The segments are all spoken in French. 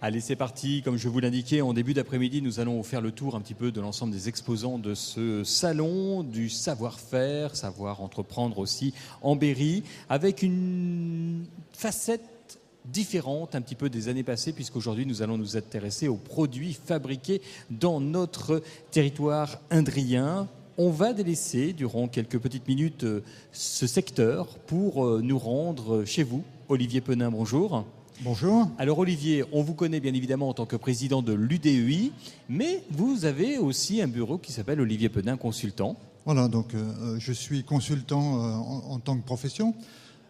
Allez, c'est parti. Comme je vous l'indiquais, en début d'après-midi, nous allons faire le tour un petit peu de l'ensemble des exposants de ce salon, du savoir-faire, savoir entreprendre aussi en Berry, avec une facette différente un petit peu des années passées, puisqu'aujourd'hui nous allons nous intéresser aux produits fabriqués dans notre territoire indrien. On va délaisser durant quelques petites minutes ce secteur pour nous rendre chez vous. Olivier Penin, bonjour. Bonjour. Alors Olivier, on vous connaît bien évidemment en tant que président de l'UDEI, mais vous avez aussi un bureau qui s'appelle Olivier Penin Consultant. Voilà, donc je suis consultant en tant que profession.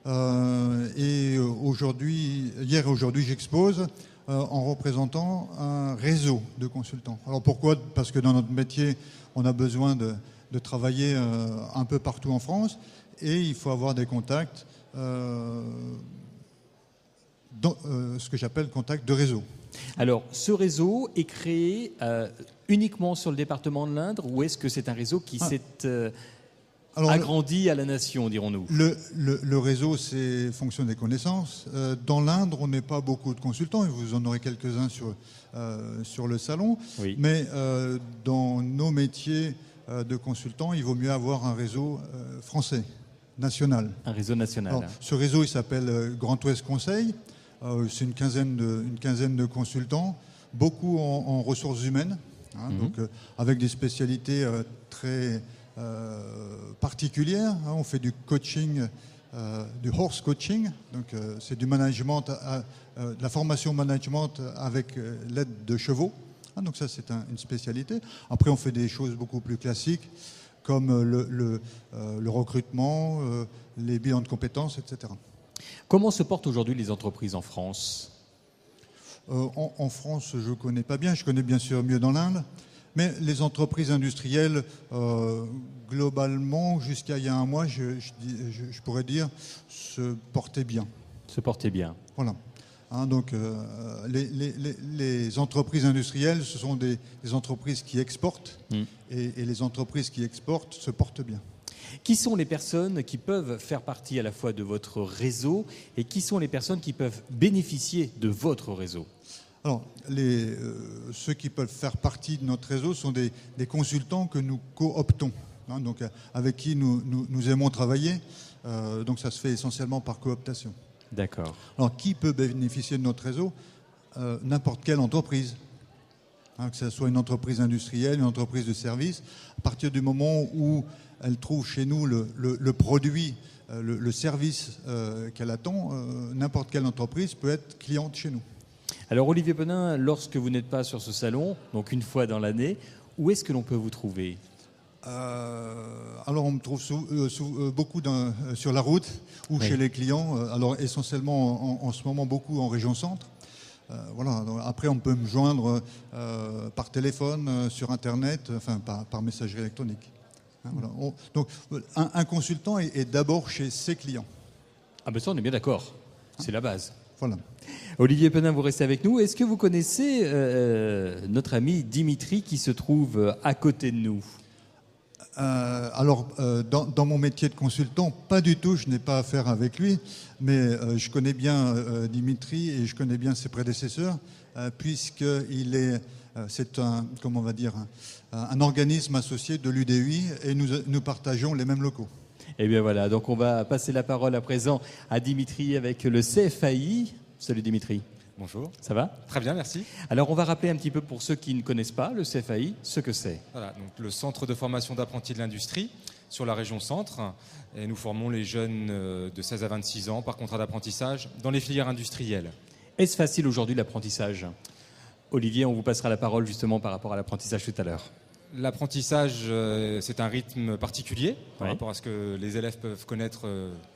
Et hier et aujourd'hui, j'expose en représentant un réseau de consultants. Alors pourquoi ? Parce que dans notre métier, on a besoin de travailler un peu partout en France et il faut avoir des contacts, ce que j'appelle contact de réseau. Alors, ce réseau est créé uniquement sur le département de l'Indre ou est-ce que c'est un réseau qui s'est agrandi à la nation, dirons-nous ? Le réseau, c'est fonction des connaissances. Dans l'Indre, on n'est pas beaucoup de consultants, et vous en aurez quelques-uns sur le salon. Oui. Mais dans nos métiers de consultants, il vaut mieux avoir un réseau français, national. Un réseau national. Alors, ce réseau, il s'appelle Grand Ouest Conseil. C'est une quinzaine de consultants, beaucoup en ressources humaines, donc avec des spécialités très particulières. On fait du coaching, du horse coaching, donc c'est du management, de la formation management avec l'aide de chevaux. Donc ça, c'est une spécialité. Après, on fait des choses beaucoup plus classiques, comme le recrutement, les bilans de compétences, etc. Comment se portent aujourd'hui les entreprises en France ? En France, je ne connais pas bien. Je connais bien sûr mieux dans l'Inde. Mais les entreprises industrielles, globalement, jusqu'à il y a un mois, je pourrais dire, se portaient bien. Se portaient bien. Voilà. Donc, les entreprises industrielles, ce sont des entreprises qui exportent. Et les entreprises qui exportent se portent bien. Qui sont les personnes qui peuvent faire partie à la fois de votre réseau et qui sont les personnes qui peuvent bénéficier de votre réseau ? Alors, ceux qui peuvent faire partie de notre réseau sont des consultants que nous cooptons, donc avec qui nous aimons travailler. Donc ça se fait essentiellement par cooptation. D'accord. Alors, qui peut bénéficier de notre réseau ? N'importe quelle entreprise. Que ce soit une entreprise industrielle, une entreprise de service. À partir du moment où elle trouve chez nous le produit, le service qu'elle attend, n'importe quelle entreprise peut être cliente chez nous. Alors Olivier Penin, lorsque vous n'êtes pas sur ce salon, donc une fois dans l'année, où est-ce que l'on peut vous trouver ? Alors on me trouve beaucoup sur la route ou chez les clients, alors essentiellement en ce moment beaucoup en région centre. Voilà. Après on peut me joindre par téléphone, sur internet, enfin par messagerie électronique. Voilà. Donc un consultant est d'abord chez ses clients. Ah ben ça on est bien d'accord, c'est la base. Voilà. Olivier Penin, vous restez avec nous. Est-ce que vous connaissez notre ami Dimitri qui se trouve à côté de nous ? Alors, dans mon métier de consultant, pas du tout, je n'ai pas affaire avec lui, mais je connais bien Dimitri et je connais bien ses prédécesseurs, c'est un organisme associé de l'UDEI et nous partageons les mêmes locaux. Eh bien voilà, donc on va passer la parole à présent à Dimitri avec le CFAI. Salut Dimitri. Bonjour. Ça va ? Très bien, merci. Alors on va rappeler un petit peu pour ceux qui ne connaissent pas le CFAI, ce que c'est. Voilà, donc le centre de formation d'apprentis de l'industrie sur la région centre. Et nous formons les jeunes de 16 à 26 ans par contrat d'apprentissage dans les filières industrielles. Est-ce facile aujourd'hui l'apprentissage ? Olivier, on vous passera la parole justement par rapport à l'apprentissage tout à l'heure. L'apprentissage, c'est un rythme particulier par Oui. rapport à ce que les élèves peuvent connaître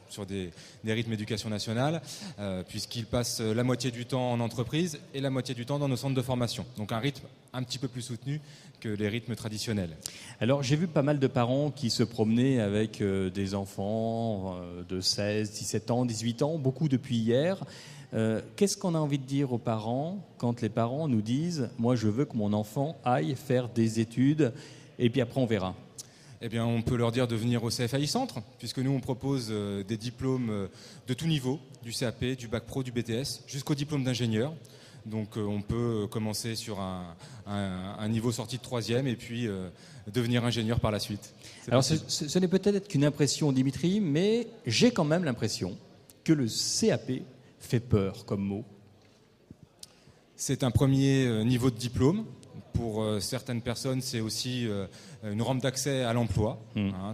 sur des rythmes d'éducation nationale, puisqu'ils passent la moitié du temps en entreprise et la moitié du temps dans nos centres de formation. Donc un rythme un petit peu plus soutenu que les rythmes traditionnels. Alors j'ai vu pas mal de parents qui se promenaient avec des enfants de 16, 17 ans, 18 ans, beaucoup depuis hier. Qu'est-ce qu'on a envie de dire aux parents quand les parents nous disent « Moi, je veux que mon enfant aille faire des études et puis après on verra ». Eh bien, on peut leur dire de venir au CFAI Centre, puisque nous, on propose des diplômes de tout niveau, du CAP, du Bac Pro, du BTS, jusqu'au diplôme d'ingénieur. Donc on peut commencer sur un niveau sorti de 3e et puis devenir ingénieur par la suite. Alors ce n'est peut-être qu'une impression, Dimitri, mais j'ai quand même l'impression que le CAP fait peur comme mot. C'est un premier niveau de diplôme. Pour certaines personnes, c'est aussi une rampe d'accès à l'emploi.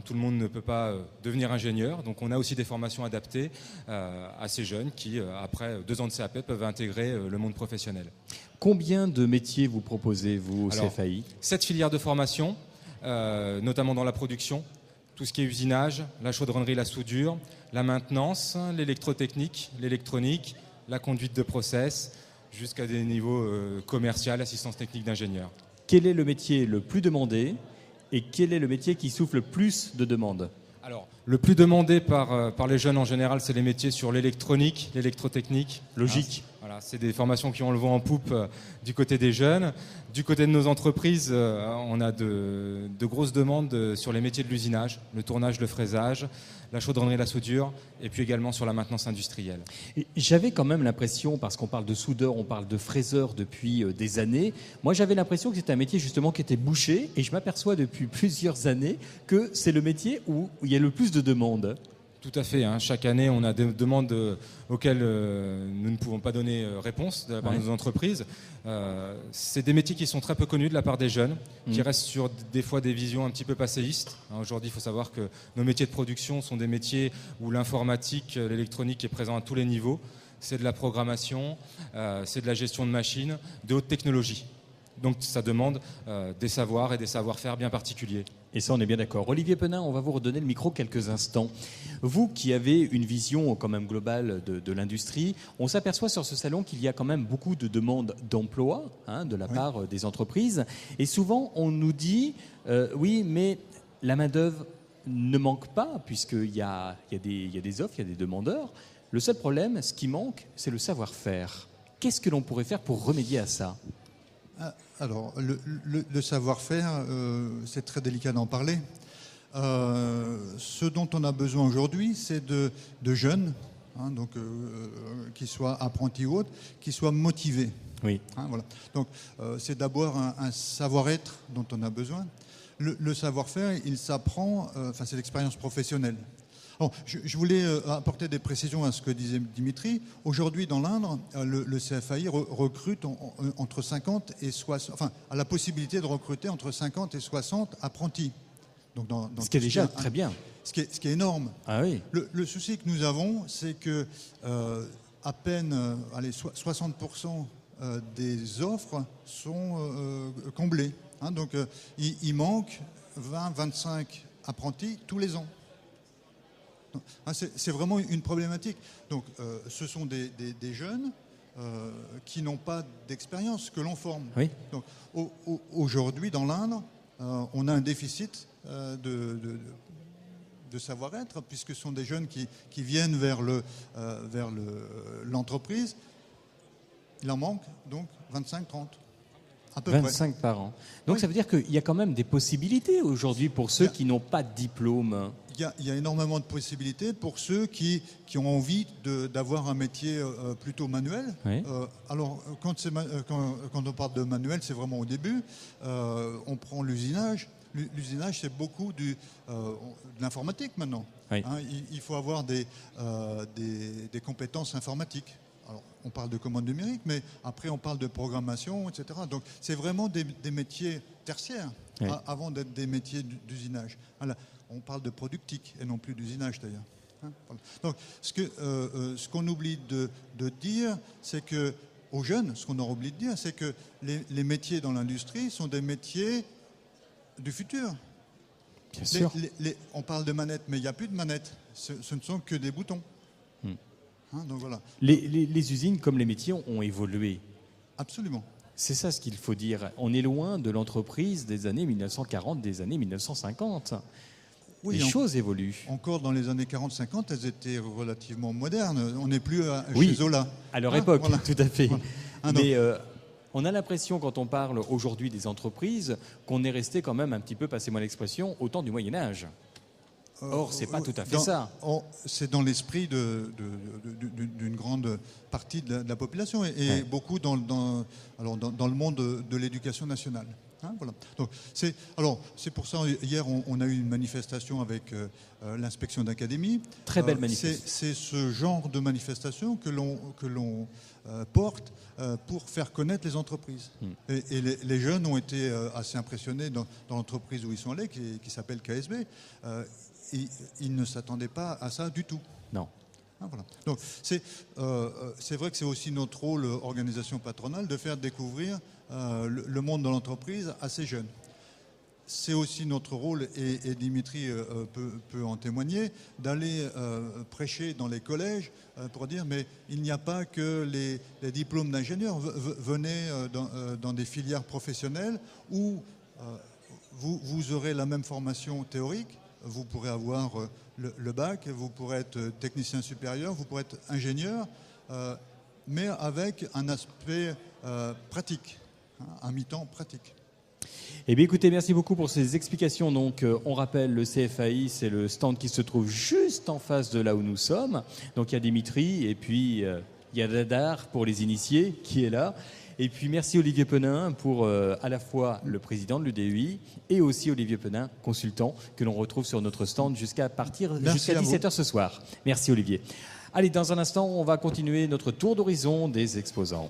Tout le monde ne peut pas devenir ingénieur. Donc on a aussi des formations adaptées à ces jeunes qui, après 2 ans de CAP, peuvent intégrer le monde professionnel. Combien de métiers vous proposez, vous, au CFAI ? 7 filières de formation, notamment dans la production, tout ce qui est usinage, la chaudronnerie, la soudure, la maintenance, l'électrotechnique, l'électronique, la conduite de process, jusqu'à des niveaux commerciaux, assistance technique d'ingénieur. Quel est le métier le plus demandé et quel est le métier qui souffle le plus de demandes ? Alors, le plus demandé par les jeunes en général, c'est les métiers sur l'électronique, l'électrotechnique. Logique. Voilà, c'est des formations qui ont le vent en poupe du côté des jeunes. Du côté de nos entreprises, on a de grosses demandes sur les métiers de l'usinage, le tournage, le fraisage, la chaudronnerie, la soudure, et puis également sur la maintenance industrielle. Et j'avais quand même l'impression, parce qu'on parle de soudeur, on parle de fraiseur depuis des années, moi j'avais l'impression que c'était un métier justement qui était bouché, et je m'aperçois depuis plusieurs années que c'est le métier où il y a le plus de demandes. Tout à fait. Chaque année, on a des demandes auxquelles nous ne pouvons pas donner réponse de la part de nos entreprises. C'est des métiers qui sont très peu connus de la part des jeunes, qui restent sur des fois des visions un petit peu passéistes. Aujourd'hui, il faut savoir que nos métiers de production sont des métiers où l'informatique, l'électronique est présent à tous les niveaux. C'est de la programmation, c'est de la gestion de machines, de haute technologie. Donc ça demande des savoirs et des savoir-faire bien particuliers. Et ça, on est bien d'accord. Olivier Penin, on va vous redonner le micro quelques instants. Vous qui avez une vision quand même globale de l'industrie, on s'aperçoit sur ce salon qu'il y a quand même beaucoup de demandes d'emploi de la part des entreprises. Et souvent, on nous dit, oui, mais la main-d'œuvre ne manque pas, puisqu'il y a des offres, il y a des demandeurs. Le seul problème, ce qui manque, c'est le savoir-faire. Qu'est-ce que l'on pourrait faire pour remédier à ça ? Alors, le savoir-faire, c'est très délicat d'en parler. Ce dont on a besoin aujourd'hui, c'est de jeunes, qui soient apprentis ou autres, qui soient motivés. Oui. Voilà. Donc, c'est d'abord un savoir-être dont on a besoin. Le savoir-faire, il s'apprend, c'est l'expérience professionnelle. Bon, je voulais apporter des précisions à ce que disait Dimitri. Aujourd'hui, dans l'Indre, le CFAI recrute entre 50 et 60, a la possibilité de recruter entre 50 et 60 apprentis. Donc ce qui est déjà très bien. Ce qui est énorme. Ah oui. Le souci que nous avons, c'est que à peine 60% des offres sont comblées. Donc il manque 20-25 apprentis tous les ans. C'est vraiment une problématique. Donc, ce sont des jeunes qui n'ont pas d'expérience que l'on forme. Oui. Donc, aujourd'hui, dans l'Indre, on a un déficit de savoir-être, puisque ce sont des jeunes qui viennent vers l'entreprise. Il en manque donc 25-30. À peu 25 près. par an. Donc ça veut dire qu'il y a quand même des possibilités aujourd'hui pour ceux qui n'ont pas de diplôme. Il y a énormément de possibilités pour ceux qui ont envie d'avoir un métier plutôt manuel. Oui. Alors, quand on parle de manuel, c'est vraiment au début. On prend l'usinage. L'usinage, c'est beaucoup de l'informatique maintenant. Oui. Il faut avoir des compétences informatiques. Alors, on parle de commande numérique, mais après on parle de programmation, etc. Donc c'est vraiment des métiers tertiaires avant d'être des métiers d'usinage. Voilà. On parle de productique et non plus d'usinage d'ailleurs. Voilà. Donc ce qu'on oublie de dire, c'est que aux jeunes, ce qu'on leur oublie de dire, c'est que les métiers dans l'industrie sont des métiers du futur. Bien sûr. On parle de manettes, mais il n'y a plus de manettes. Ce ne sont que des boutons. Donc voilà. Les usines, comme les métiers, ont évolué. Absolument. C'est ça ce qu'il faut dire. On est loin de l'entreprise des années 1940, des années 1950. Oui, les choses évoluent. Encore dans les années 40-50, elles étaient relativement modernes. On n'est plus chez Zola. À leur époque, voilà. Tout à fait. Voilà. Mais on a l'impression, quand on parle aujourd'hui des entreprises, qu'on est resté quand même un petit peu, passez-moi l'expression, au temps du Moyen-Âge. Or, c'est pas tout à fait ça. C'est dans l'esprit d'une grande partie de la population et beaucoup dans le monde de l'éducation nationale. Hein, voilà. Donc, c'est pour ça, hier, on a eu une manifestation avec l'inspection d'académie. Très belle manifestation. C'est ce genre de manifestation que l'on porte pour faire connaître les entreprises. Et les jeunes ont été assez impressionnés dans l'entreprise où ils sont allés, qui s'appelle KSB. Ils ne s'attendaient pas à ça du tout. Non. Ah, voilà. Donc c'est vrai que c'est aussi notre rôle, organisation patronale, de faire découvrir le monde de l'entreprise à ces jeunes. C'est aussi notre rôle, et Dimitri peut en témoigner, d'aller prêcher dans les collèges pour dire mais il n'y a pas que les diplômes d'ingénieurs. Venez dans des filières professionnelles où vous aurez la même formation théorique. Vous pourrez avoir le bac, vous pourrez être technicien supérieur, vous pourrez être ingénieur, mais avec un aspect pratique, un mi-temps pratique. Eh bien, écoutez, merci beaucoup pour ces explications. Donc, on rappelle, le CFAI, c'est le stand qui se trouve juste en face de là où nous sommes. Donc, il y a Dimitri et puis il y a Dadar pour les initiés qui est là. Et puis merci Olivier Penin pour à la fois le président de l'UDUI et aussi Olivier Penin, consultant, que l'on retrouve sur notre stand jusqu'à 17h ce soir. Merci Olivier. Allez, dans un instant, on va continuer notre tour d'horizon des exposants.